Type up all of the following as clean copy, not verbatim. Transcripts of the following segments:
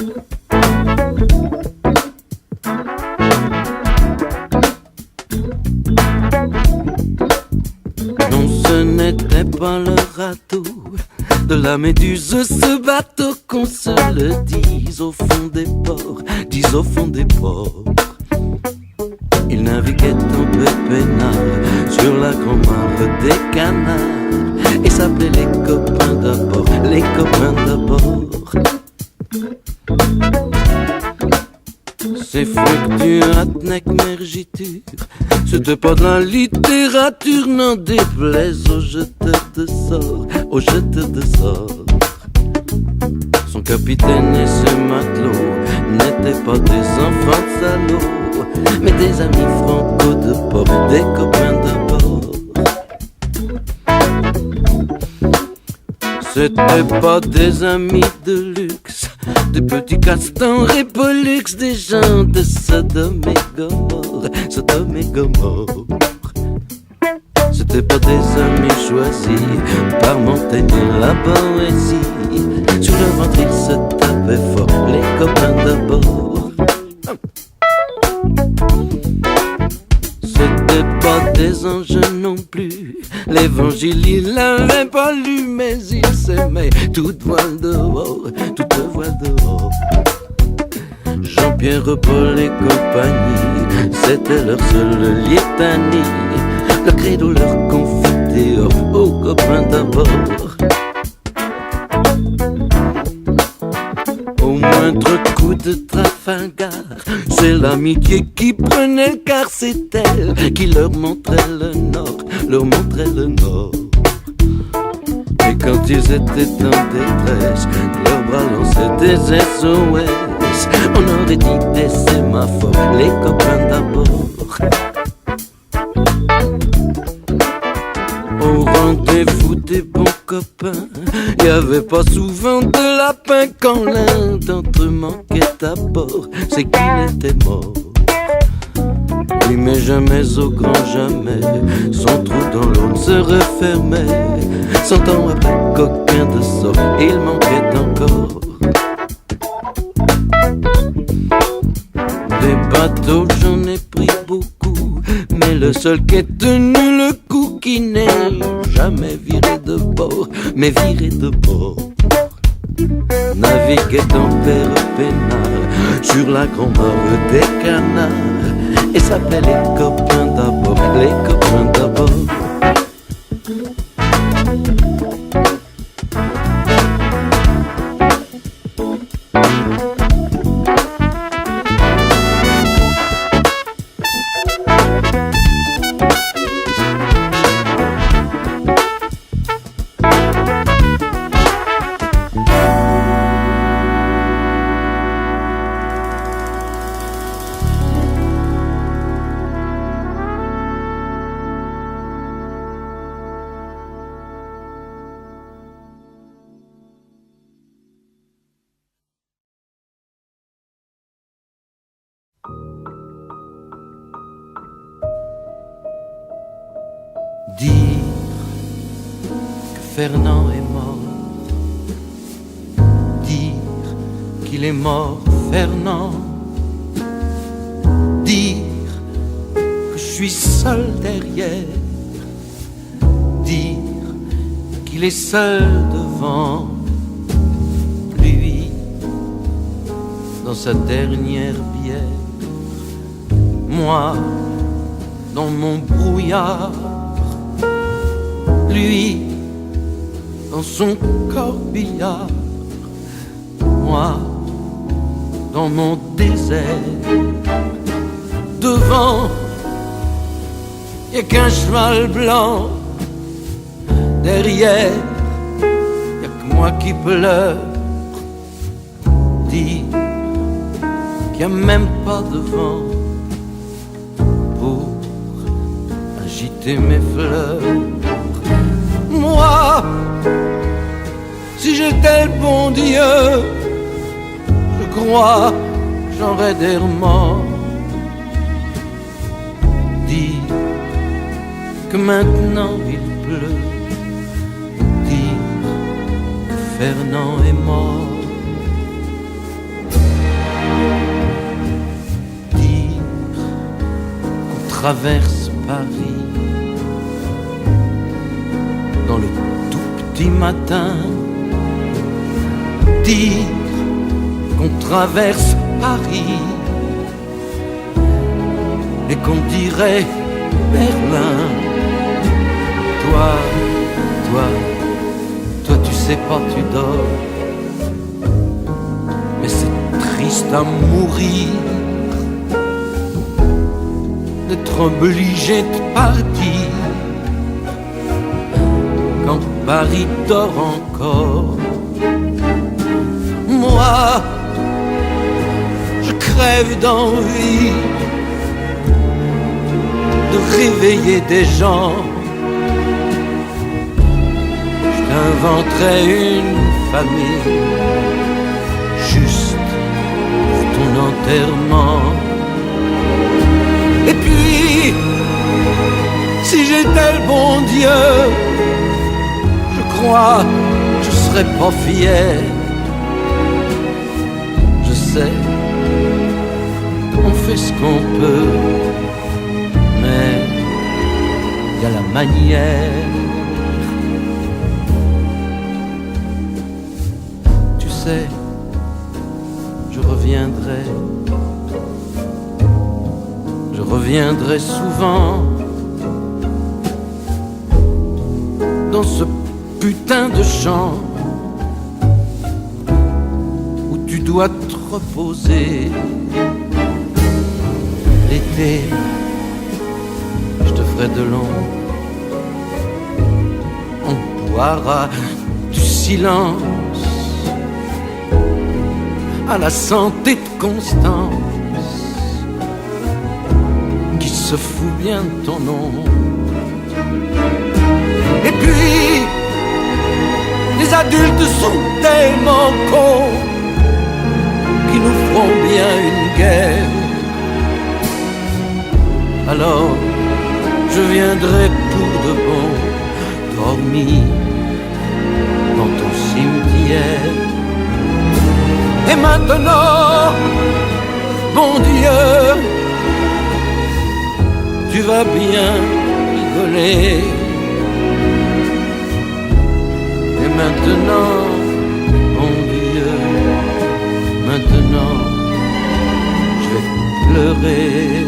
Non, ce n'était pas le radeau de la méduse, ce bateau, qu'on se le dise au fond des ports, dis au fond des ports. Il naviguait en peu peinard sur la grand-mare des canards et s'appelait les copains d'abord, les copains d'abord. C'est fructueux, atnec, mergiture, c'était pas de la littérature, n'en déplaise aux jeteurs de sorts, aux jeteurs de sorts. Son capitaine et ses matelots n'étaient pas des enfants de salauds, mais des amis franco de port, des copains de bord. C'était pas des amis de luxe, des petits castans et pollux, des gens de Sodome et Gomorre, Sodome et Gomorre. C'était pas des amis choisis par Montaigne et la poésie. Sur le ventre ils se tapaient fort, les copains d'abord. C'était pas des anges non plus, l'évangile il l'avait pas lu, mais il s'aimait toute voile dehors, toute voile dehors. Jean-Pierre, Paul et compagnie, c'était leur seule litanie, le credo leur confitait aux copains d'abord. Au moindre coup de Trafalgar, c'est l'amitié qui prenait le quart, c'est elle qui leur montrait le nord, leur montrait le nord. Et quand ils étaient en détresse, leurs bras lançaient des SOS, on aurait dit des sémaphores, les copains d'abord. Au rendez-vous des bons copains, y avait pas souvent de lapin. Quand l'un d'entre eux manquait à bord, c'est qu'il était mort. Oui, mais jamais au grand jamais, son trou dans l'eau se refermait. 100 ans après, qu'aucun de sort, il manquait encore. Des bateaux, j'en ai pris beaucoup, mais le seul qui ait tenu le coup, qui n'est jamais viré de bord, mais viré de bord, naviguait en père peinard sur la grand-mare des canards et s'appelait les copains d'abord, les copains d'abord. Dire que Fernand est mort, dire qu'il est mort Fernand, dire que je suis seul derrière, dire qu'il est seul devant lui dans sa dernière bière, moi dans mon brouillard, lui dans son corbillard, moi dans mon désert. Devant, y'a qu'un cheval blanc, derrière, y'a que moi qui pleure. Dire qu'il n'y a même pas de vent pour agiter mes fleurs. Moi, si j'étais le bon Dieu, je crois que j'aurais des remords. Dire que maintenant il pleut, dire que Fernand est mort. traverse Paris dans le tout petit matin, dire qu'on traverse Paris et qu'on dirait Berlin. Toi tu sais pas, tu dors, mais c'est triste à mourir d'être obligé de partir quand Paris dort encore. Moi, je crève d'envie de réveiller des gens. Je t'inventerai une famille juste pour ton enterrement. Et puis, si j'étais le bon Dieu, je crois que je serais pas fier. Je sais, on fait ce qu'on peut, mais il y a la manière. Tu sais, je reviendrai souvent dans ce putain de champ où tu dois te reposer. L'été, je te ferai de l'ombre, on boira du silence à la santé de Constance qui se fout bien de ton nom. Et puis les adultes sont tellement cons qu'ils nous feront bien une guerre. Alors je viendrai pour de bon dormir dans ton cimetière. Et maintenant, bon Dieu, tu vas bien rigoler. Et maintenant, bon Dieu, maintenant, je vais pleurer.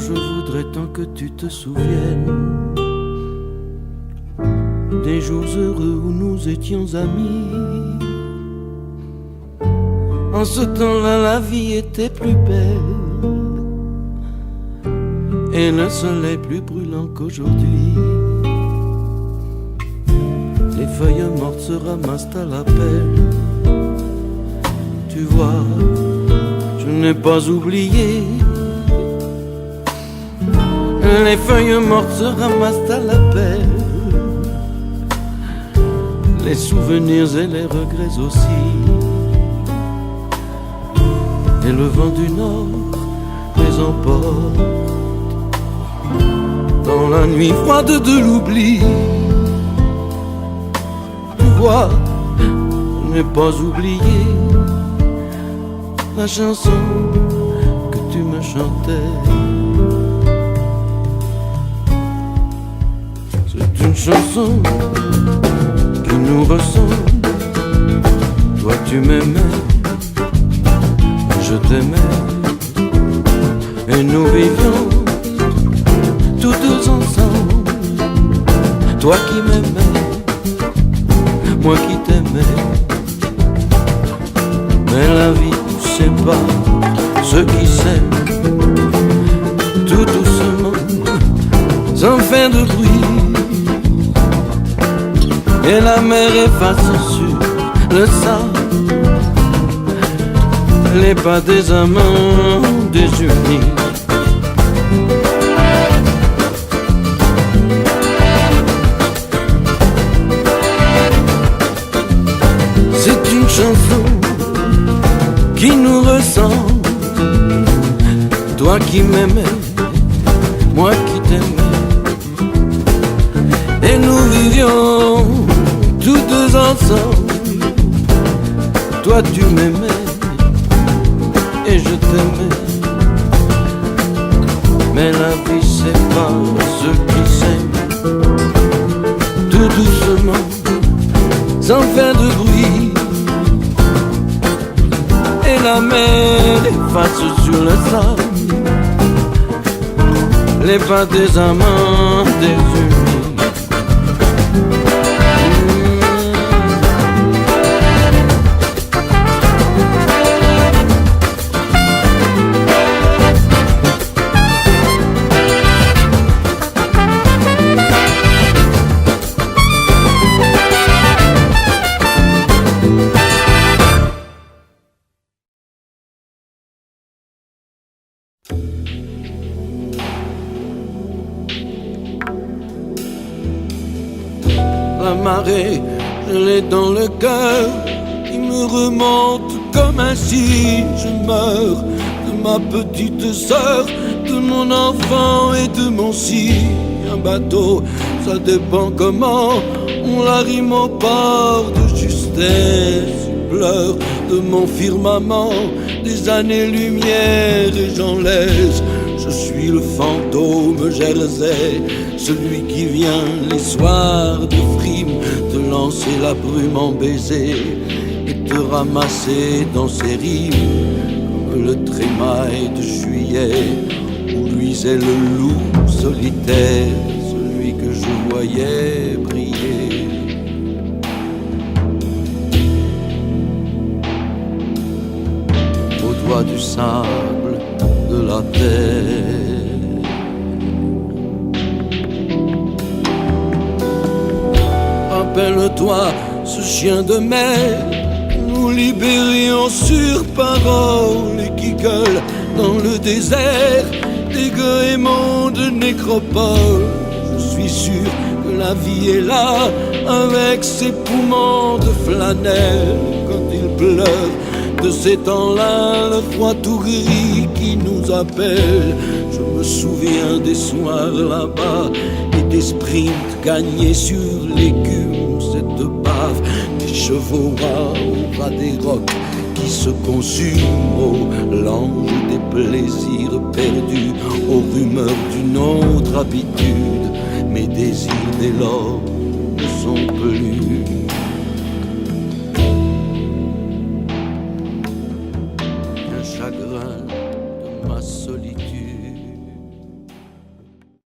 Je voudrais tant que tu te souviennes des jours heureux où nous étions amis. En ce temps-là, la vie était plus belle et le soleil plus brûlant qu'aujourd'hui. Les feuilles mortes se ramassent à la pelle. Tu vois, je n'ai pas oublié. Les feuilles mortes se ramassent à la pelle, les souvenirs et les regrets aussi. Et le vent du nord les emporte dans la nuit froide de l'oubli. Tu vois, je n'ai pas oublié la chanson que tu me chantais. C'est une chanson qui nous ressemble. Toi tu m'aimais, je t'aimais, et nous vivions tous deux ensemble. Toi qui m'aimais, moi qui t'aimais. Mais la vie sépare ceux qui s'aiment tout doucement, sans faire de bruit. Et la mer efface sur le sable les pas des amants désunis. C'est une chanson qui nous ressemble, toi qui m'aimais, moi qui t'aimais, et nous vivions tous deux ensemble. Toi tu m'aimais et je t'aimais, mais la vie sépare ceux qui s'aiment tout doucement, sans faire de bruit. Et la mer efface sur le sable les pas des amants désunis. La marée, je l'ai dans le cœur, qui me remonte comme un signe. Je meurs de ma petite sœur, de mon enfant et de mon signe. Un bateau, ça dépend comment on l'arrime au port de justesse. Je pleure de mon firmament, des années-lumière et j'en laisse. Je suis le fantôme Jersey, celui qui vient les soirs de frime te lancer la brume en baiser et te ramasser dans ses rimes comme le trémail de juillet où luisait le loup solitaire, celui que je voyais briller. Au doigt du sable de la terre, rappelle-toi ce chien de mer, nous libérions sur parole et qui gueule dans le désert des goémons de nécropole. Je suis sûr que la vie est là avec ses poumons de flanelle quand il pleure. De ces temps-là, le froid tout gris qui nous appelle. Je me souviens des soirs là-bas et des sprints gagnés sur l'écume. Cette bave des chevaux rares au ras des rocs qui se consument. Oh, l'ange des plaisirs perdus aux rumeurs d'une autre habitude. Mes désirs dès lors ne sont plus